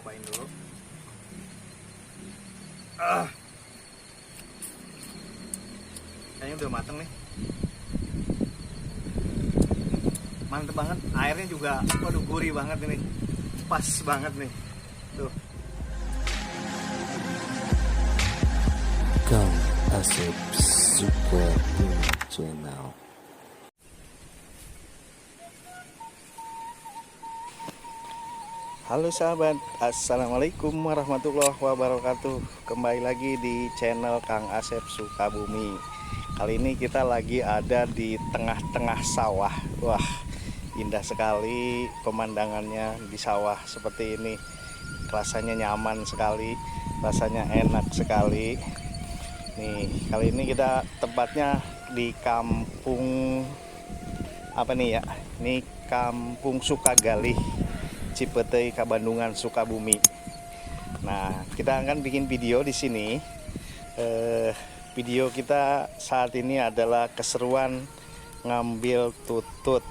cobain dulu. Kayaknya udah mateng nih. Mantep banget, airnya juga waduh gurih banget ini. Pas banget nih. Tuh. Kang Asep Sukabumi Channel. Halo sahabat, assalamualaikum warahmatullahi wabarakatuh. Kembali lagi di channel Kang Asep Sukabumi. Kali ini kita lagi ada di tengah-tengah sawah. Wah, indah sekali pemandangannya di sawah seperti ini. Rasanya nyaman sekali, rasanya enak sekali. Nih, kali ini kita tempatnya di kampung apa nih ya? Ini Kampung Sukagalih, Cipetei, Kabandungan, Sukabumi. Nah, kita akan bikin video di sini. Video kita saat ini adalah keseruan ngambil tutut.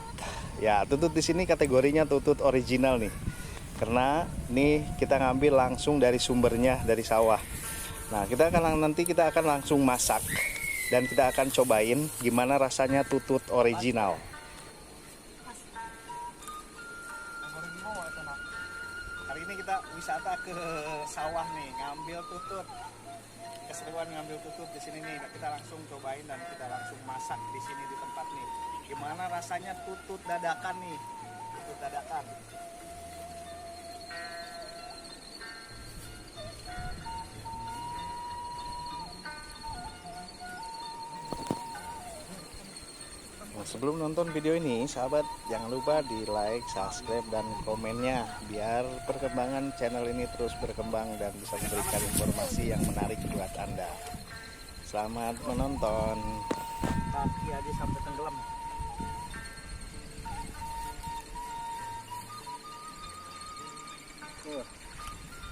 Ya, tutut di sini kategorinya tutut original nih. Karena ini kita ngambil langsung dari sumbernya dari sawah. Nah, nanti kita akan langsung masak dan kita akan cobain gimana rasanya tutut original. Hari ini kita wisata ke sawah nih, ngambil tutut. Keseruan ngambil tutut di sini nih. Kita langsung cobain dan kita langsung masak di sini di tempat nih. Gimana rasanya tutut dadakan nih? Tutut dadakan. Nah, sebelum nonton video ini, sahabat jangan lupa di like, subscribe, dan komennya biar perkembangan channel ini terus berkembang dan bisa memberikan informasi yang menarik buat Anda. Selamat menonton. Kaki aja sampai tenggelam.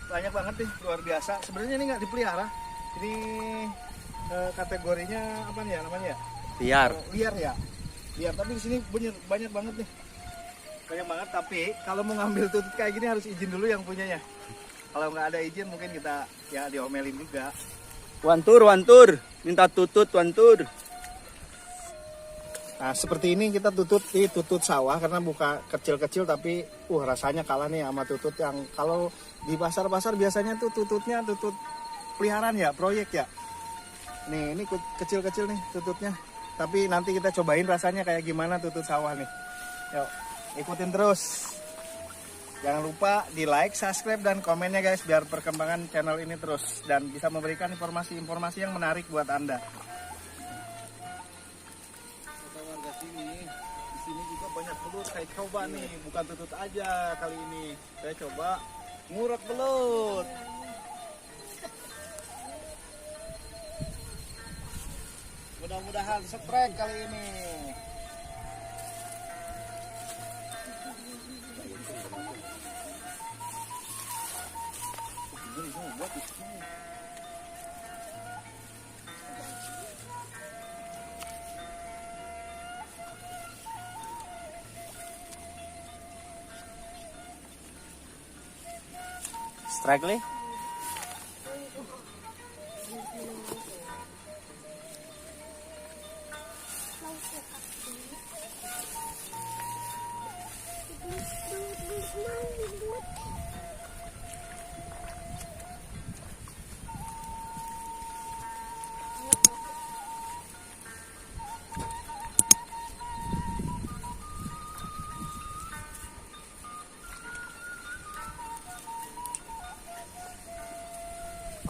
Banyak banget nih, luar biasa. Sebenarnya ini nggak dipelihara. Ini kategorinya apa nih ya namanya? Liar. Liar ya. Liar, tapi di sini banyak banget nih. Banyak banget, tapi kalau mau ngambil tutut kayak gini harus izin dulu yang punyanya. Kalau nggak ada izin mungkin kita ya diomelin juga. Wantur, minta tutut wantur. Nah, seperti ini kita tutut di tutut sawah karena buka kecil-kecil tapi rasanya kalah nih sama tutut yang kalau di pasar-pasar biasanya tuh tututnya tutut peliharaan ya, proyek ya. Nih, ini kecil-kecil nih tututnya. Tapi nanti kita cobain rasanya kayak gimana tutut sawah nih. Yuk, ikutin terus. Jangan lupa di like, subscribe, dan komennya guys biar perkembangan channel ini terus dan bisa memberikan informasi-informasi yang menarik buat Anda. Kata warga sini, di sini juga banyak telur. Saya coba nih, bukan tutut aja kali ini. Saya coba ngurek belut. Mudah-mudahan strike kali ini. Strike nih.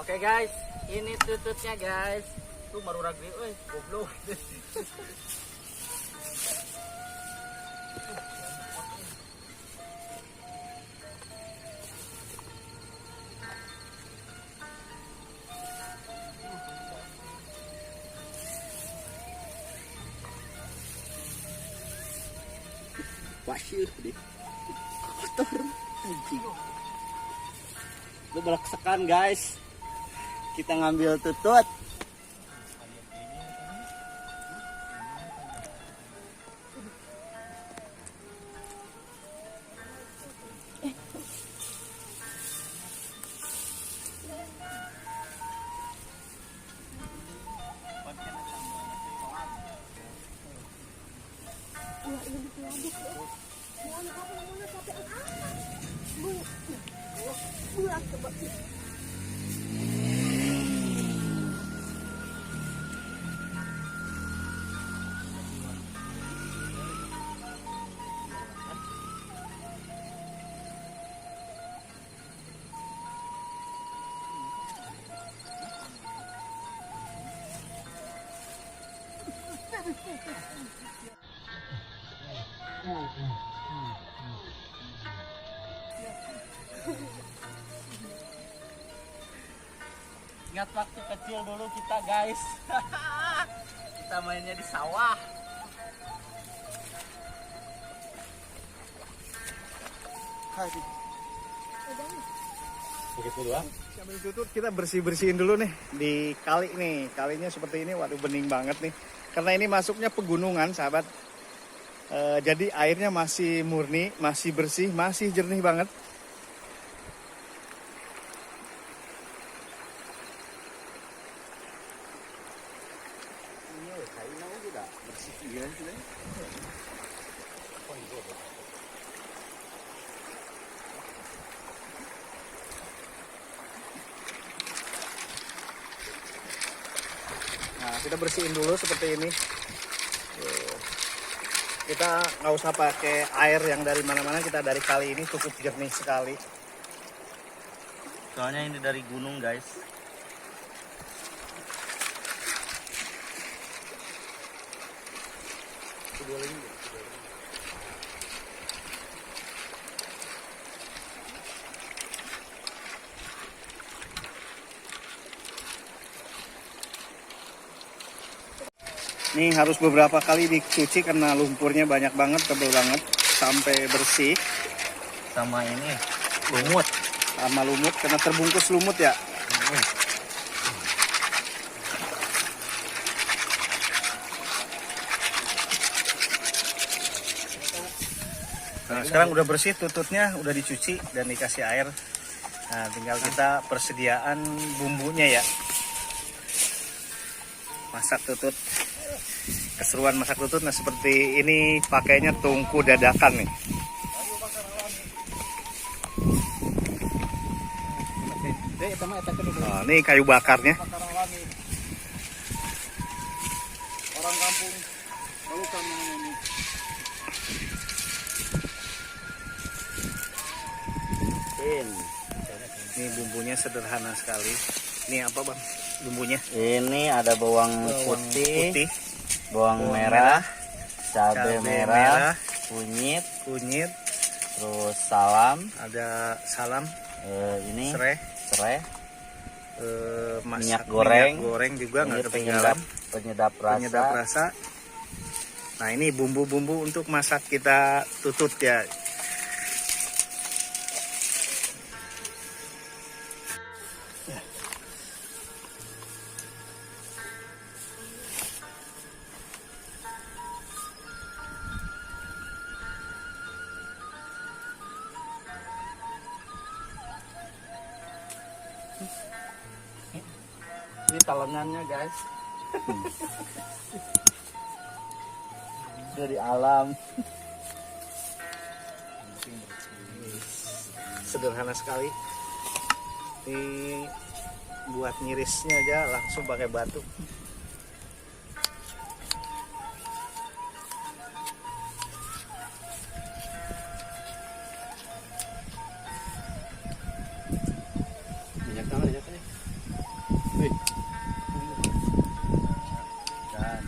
Oke guys, ini tututnya guys. Tuh baru ragri, goblok. Wasyuh deh. Kotor anjing. Lu belaksekan guys. Kita ngambil tutut. Ingat waktu kecil dulu kita guys. Kita mainnya di sawah. Begitu doang. Sambil tutut kita bersih-bersihin dulu nih di kali nih. Kalinya seperti ini, waduh bening banget nih. Karena ini masuknya pegunungan, sahabat. Jadi airnya masih murni, masih bersih, masih jernih banget. Nah, kita bersihin dulu seperti ini. Kita nggak usah pakai air yang dari mana-mana, kita dari kali ini cukup jernih sekali. Soalnya ini dari gunung guys. Ini harus beberapa kali dicuci karena lumpurnya banyak banget, tebel banget, sampai bersih. Sama ini lumut. Sama lumut, karena terbungkus lumut ya. Nah, sekarang udah bersih tututnya, udah dicuci dan dikasih air. Nah, tinggal kita persediaan bumbunya ya. Masak tutut. Keseruan masak tutut, nah seperti ini pakainya tungku dadakan nih. Nah, ini kayu bakarnya. Orang kampung Balukan ini. Ini bumbunya sederhana sekali. Ini apa bang? Bumbunya? Ini ada bawang putih, bawang merah, cabai merah, kunyit, terus salam, ada salam, ini serai, minyak goreng juga ini nggak ketinggalan. penyedap rasa. Nah ini bumbu-bumbu untuk masak kita tutut ya. Ini talengannya guys. Dari alam. Sederhana sekali. Ini buat ngirisnya aja langsung pakai batu. Minyak tangan ya kan? Wih. Dan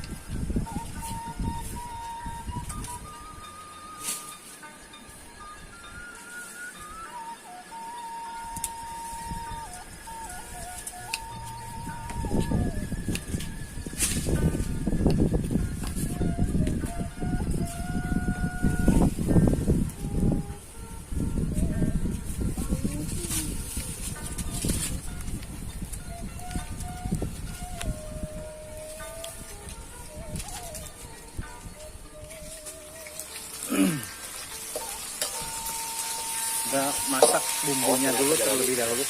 Kita masak bumbunya dulu terlebih dahulu.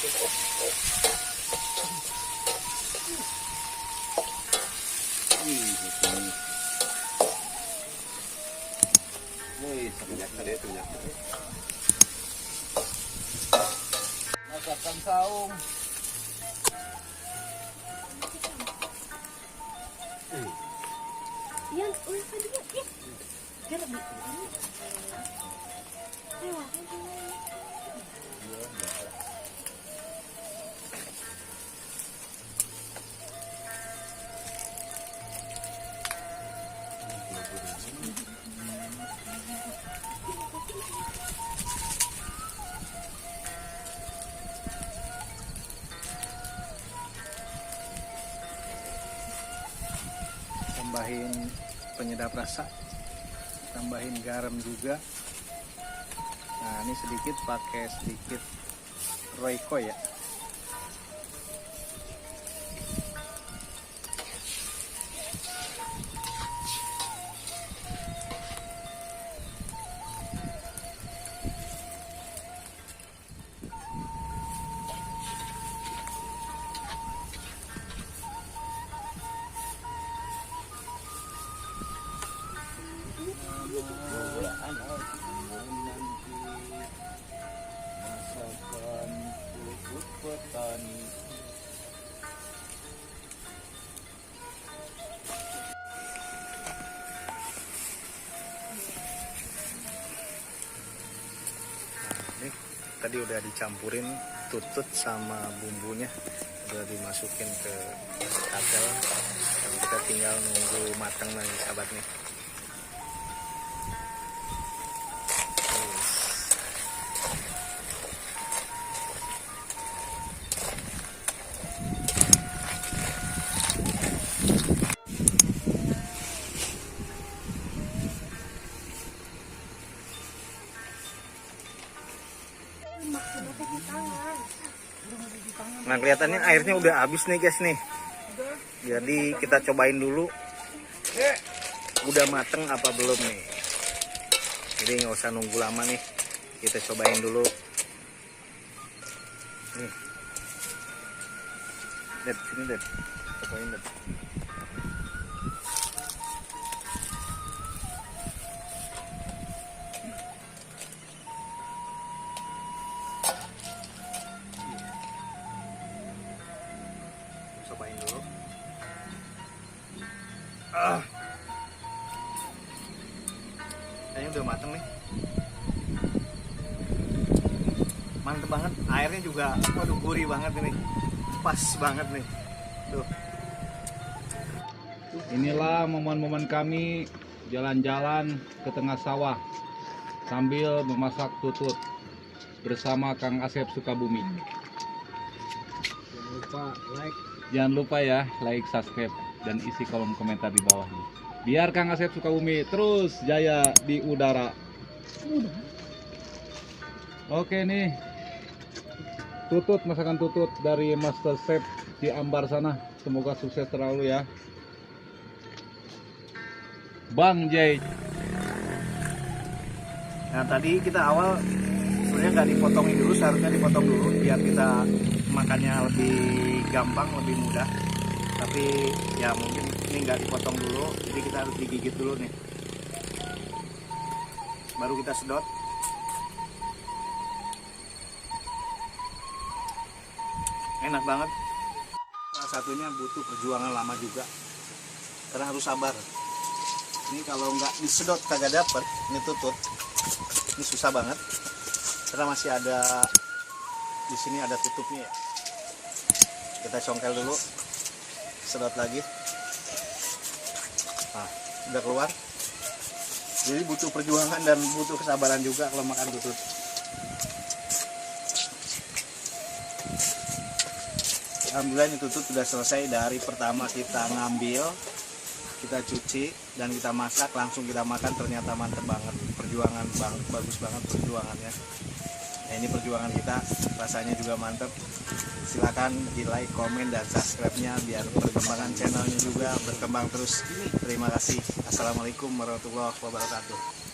Kang Saung. Yan, uy, pwede yan. Garap dito. Ewan, tambahin penyedap rasa, tambahin garam juga. Nah ini sedikit, pakai sedikit Royco ya. Masakan pupuk petani. Ini tadi udah dicampurin tutut sama bumbunya, udah dimasukin ke kadal, dan kita tinggal nunggu matang nih sahabat nih. Nah kelihatannya airnya udah habis nih guys nih. Jadi kita cobain dulu udah mateng apa belum nih. Jadi nggak usah nunggu lama nih, kita cobain dulu nih. Lihat sini deh, cobain deh. Cobain dulu. Kayaknya udah mateng nih. Mantep banget. Airnya juga, waduh gurih banget ini. Pas banget nih. Tuh. Inilah momen-momen kami jalan-jalan ke tengah sawah sambil memasak tutut bersama Kang Asep Sukabumi. Jangan lupa ya like, subscribe, dan isi kolom komentar di bawah. Biar Kang Asep Sukabumi terus jaya di udara. Oke nih, tutut, masakan tutut dari Master Chef di Ambar sana. Semoga sukses terlalu ya, Bang Jay. Nah tadi kita awal sebenarnya nggak dipotongin dulu, seharusnya dipotong dulu biar kita makannya lebih gampang, lebih mudah. Tapi ya mungkin ini nggak dipotong dulu, jadi kita harus digigit dulu nih. Baru kita sedot. Enak banget. Salah satunya butuh perjuangan lama juga, karena harus sabar. Ini kalau nggak disedot kagak dapet, ini tutut. Ini susah banget, karena masih ada di sini ada tutupnya ya. Kita congkel dulu, sedot lagi. Nah, udah keluar. Jadi butuh perjuangan dan butuh kesabaran juga kalau makan tutut. Alhamdulillah ini tutut sudah selesai. Dari pertama kita ngambil, kita cuci, dan kita masak, langsung kita makan. Ternyata mantep banget, perjuangan banget, bagus banget perjuangannya. Nah ini perjuangan kita, rasanya juga mantep. Silakan di like, komen, dan subscribe-nya biar perkembangan channelnya juga berkembang terus. Terima kasih. Assalamualaikum warahmatullahi wabarakatuh.